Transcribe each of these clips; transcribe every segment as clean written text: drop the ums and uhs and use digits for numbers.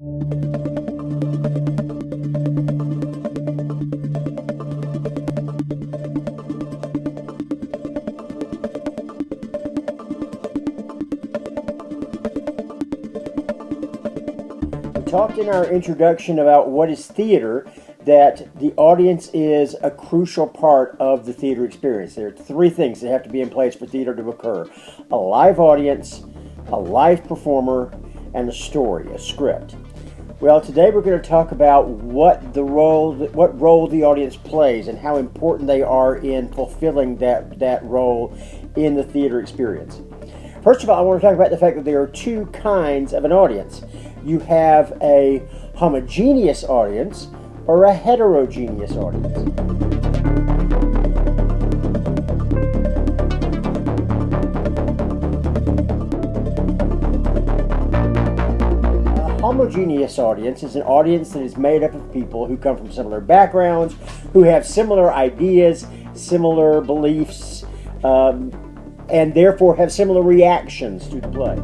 We talked in our introduction about what is theater, that the audience is a crucial part of the theater experience. There are three things that have to be in place for theater to occur: a live audience, a live performer, and a story, a script. Well, today we're going to talk about what role the audience plays and how important they are in fulfilling that role in the theater experience. First of all, I want to talk about the fact that there are two kinds of an audience. You have a homogeneous audience or a heterogeneous audience. A homogeneous audience is an audience that is made up of people who come from similar backgrounds, who have similar ideas, similar beliefs, and therefore have similar reactions to the play.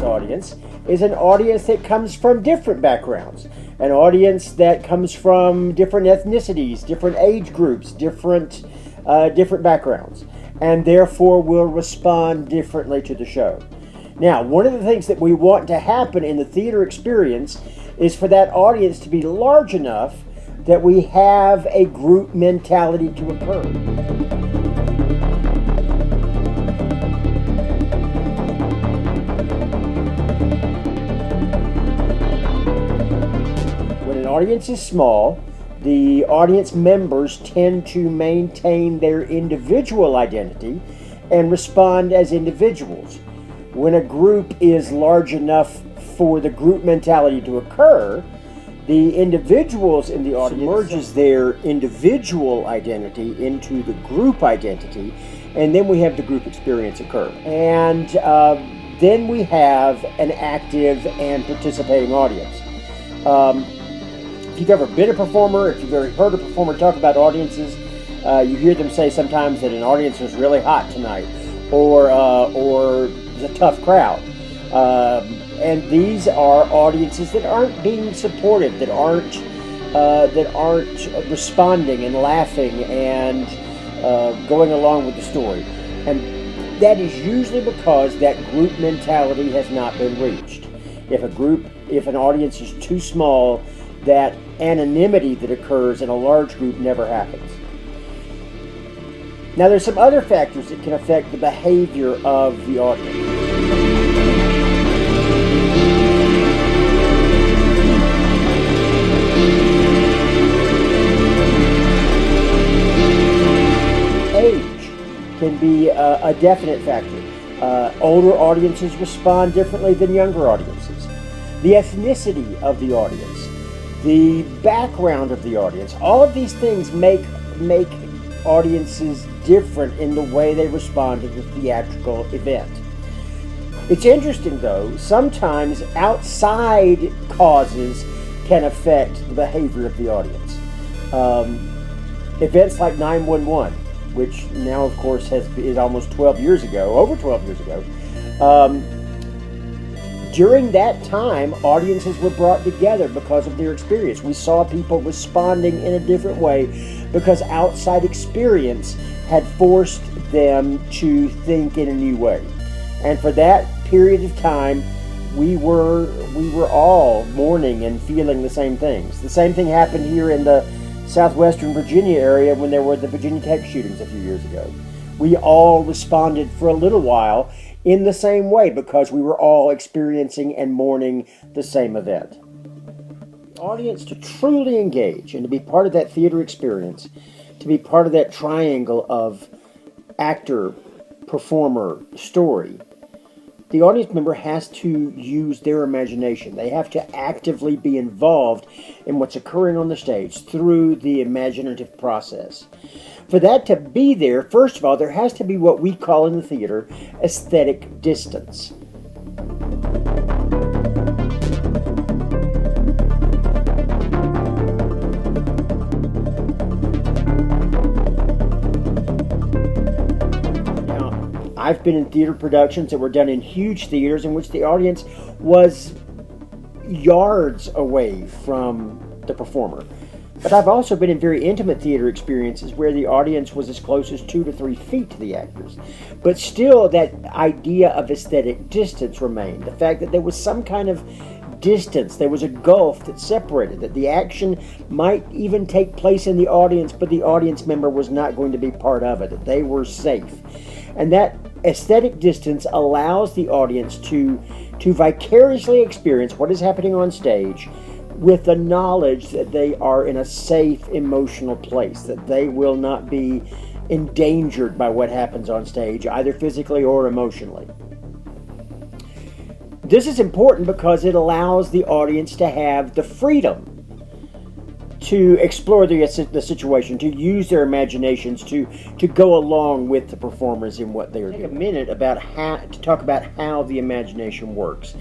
Audience is an audience that comes from different backgrounds, an audience that comes from different ethnicities, different age groups, different backgrounds, and therefore will respond differently to the show. Now, one of the things that we want to happen in the theater experience is for that audience to be large enough that we have a group mentality to occur. Audience is small, the audience members tend to maintain their individual identity and respond as individuals. When a group is large enough for the group mentality to occur, the individuals in the audience merges their individual identity into the group identity, and then we have the group experience occur. And then we have an active and participating audience. If you've ever been a performer, if you've ever heard a performer talk about audiences, you hear them say sometimes that an audience was really hot tonight, or it's a tough crowd. And these are audiences that aren't being supported, that aren't responding and laughing and going along with the story. And that is usually because that group mentality has not been reached. If an audience is too small, that anonymity that occurs in a large group never happens. Now, there's some other factors that can affect the behavior of the audience. Age can be a definite factor. Older audiences respond differently than younger audiences. The ethnicity of the audience, the background of the audience, all of these things make audiences different in the way they respond to the theatrical event. It's interesting, though, sometimes outside causes can affect the behavior of the audience. Events like 911, which now, of course, is almost 12 years ago, over 12 years ago. During that time, audiences were brought together because of their experience. We saw people responding in a different way because outside experience had forced them to think in a new way. And for that period of time, we were all mourning and feeling the same things. The same thing happened here in the southwestern Virginia area when there were the Virginia Tech shootings a few years ago. We all responded for a little while in the same way because we were all experiencing and mourning the same event. The audience to truly engage and to be part of that theater experience, to be part of that triangle of actor, performer, story, the audience member has to use their imagination. They have to actively be involved in what's occurring on the stage through the imaginative process. For that to be there, first of all, there has to be what we call in the theater aesthetic distance. I've been in theater productions that were done in huge theaters in which the audience was yards away from the performer. But I've also been in very intimate theater experiences where the audience was as close as 2 to 3 feet to the actors. But still, that idea of aesthetic distance remained. The fact that there was some kind of distance, there was a gulf that separated, that the action might even take place in the audience, but the audience member was not going to be part of it, that they were safe. And that aesthetic distance allows the audience to vicariously experience what is happening on stage with the knowledge that they are in a safe emotional place, that they will not be endangered by what happens on stage, either physically or emotionally. This is important because it allows the audience to have the freedom to explore the situation, to use their imaginations, to go along with the performers in what they are doing. Take a minute to talk about how the imagination works.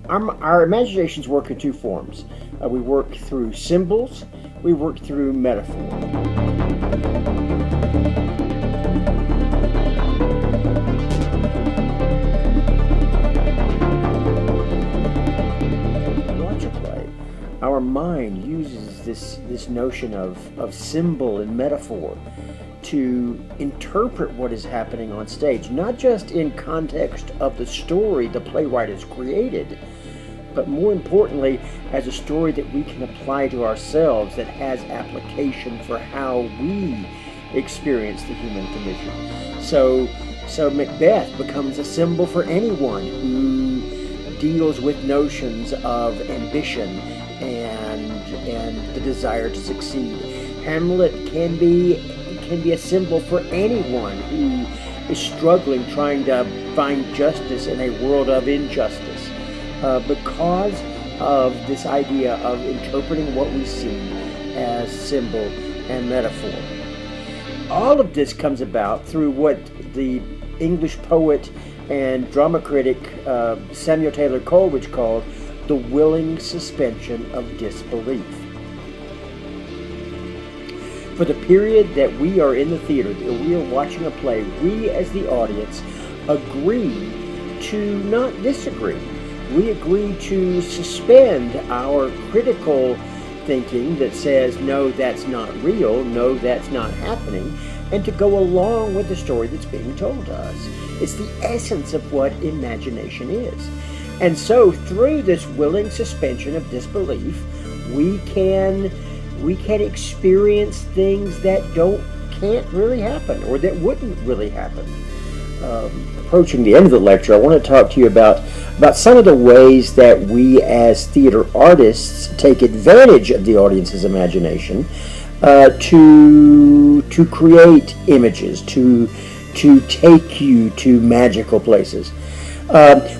Our imaginations work in two forms. We work through symbols, we work through metaphor. Watch a play. Our mind uses this notion of symbol and metaphor to interpret what is happening on stage, not just in context of the story the playwright has created, but more importantly, as a story that we can apply to ourselves, that has application for how we experience the human condition. So Macbeth becomes a symbol for anyone who deals with notions of ambition and the desire to succeed. Hamlet can be a symbol for anyone who is struggling, trying to find justice in a world of injustice. Because of this idea of interpreting what we see as symbol and metaphor. All of this comes about through what the English poet and drama critic Samuel Taylor Coleridge called the willing suspension of disbelief. For the period that we are in the theater, that we are watching a play, we as the audience agree to not disagree. We agree to suspend our critical thinking that says, no, that's not real, no, that's not happening, and to go along with the story that's being told to us. It's the essence of what imagination is. And so through this willing suspension of disbelief, we can experience things that can't really happen, or that wouldn't really happen. Approaching the end of the lecture, I want to talk to you about some of the ways that we as theater artists take advantage of the audience's imagination to create images, to take you to magical places.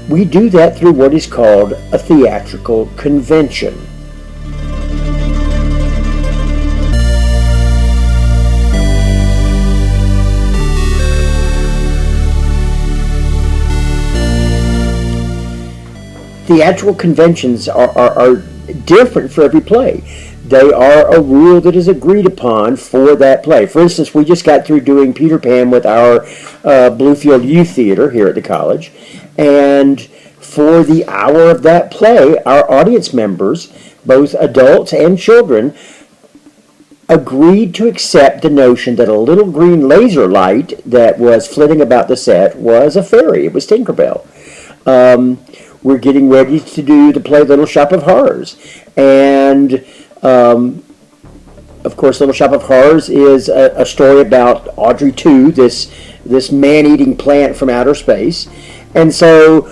We do that through what is called a theatrical convention. Theatrical conventions are different for every play. They are a rule that is agreed upon for that play. For instance, we just got through doing Peter Pan with our Bluefield Youth Theater here at the college. And for the hour of that play, our audience members, both adults and children, agreed to accept the notion that a little green laser light that was flitting about the set was a fairy. It was Tinkerbell. We're getting ready to do the play Little Shop of Horrors. And, of course, Little Shop of Horrors is a story about Audrey 2, this man-eating plant from outer space. And so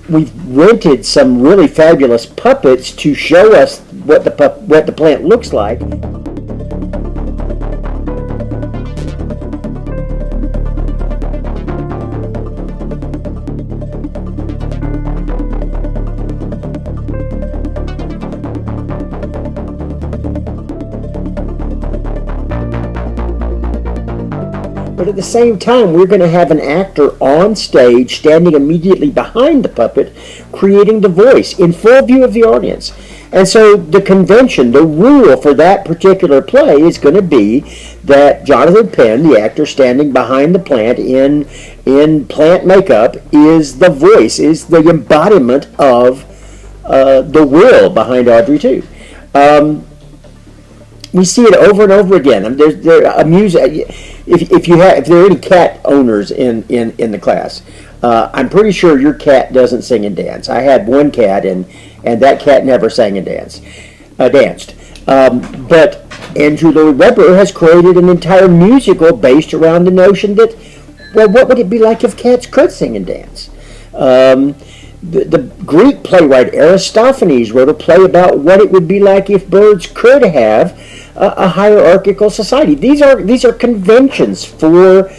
we've rented some really fabulous puppets to show us what the plant looks like. But at the same time, we're going to have an actor on stage standing immediately behind the puppet, creating the voice in full view of the audience. And so the convention, the rule for that particular play is going to be that Jonathan Penn, the actor standing behind the plant in plant makeup, is the voice, is the embodiment of the will behind Audrey 2. We see it over and over again. If there are any cat owners in the class, I'm pretty sure your cat doesn't sing and dance. I had one cat, and that cat never sang and danced. But Andrew Lloyd Webber has created an entire musical based around the notion that, well, what would it be like if cats could sing and dance? The Greek playwright Aristophanes wrote a play about what it would be like if birds could have a hierarchical society. These are conventions for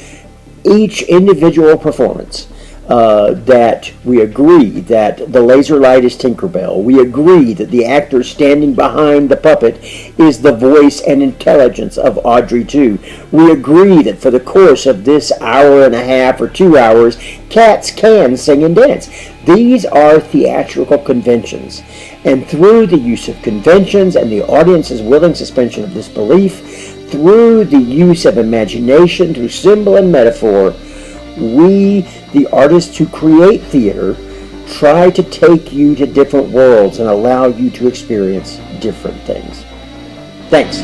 each individual performance. That we agree that the laser light is Tinkerbell. We agree that the actor standing behind the puppet is the voice and intelligence of Audrey 2. We agree that for the course of this hour and a half or 2 hours, cats can sing and dance. These are theatrical conventions. And through the use of conventions and the audience's willing suspension of disbelief, through the use of imagination, through symbol and metaphor, we, the artists who create theater, try to take you to different worlds and allow you to experience different things. Thanks.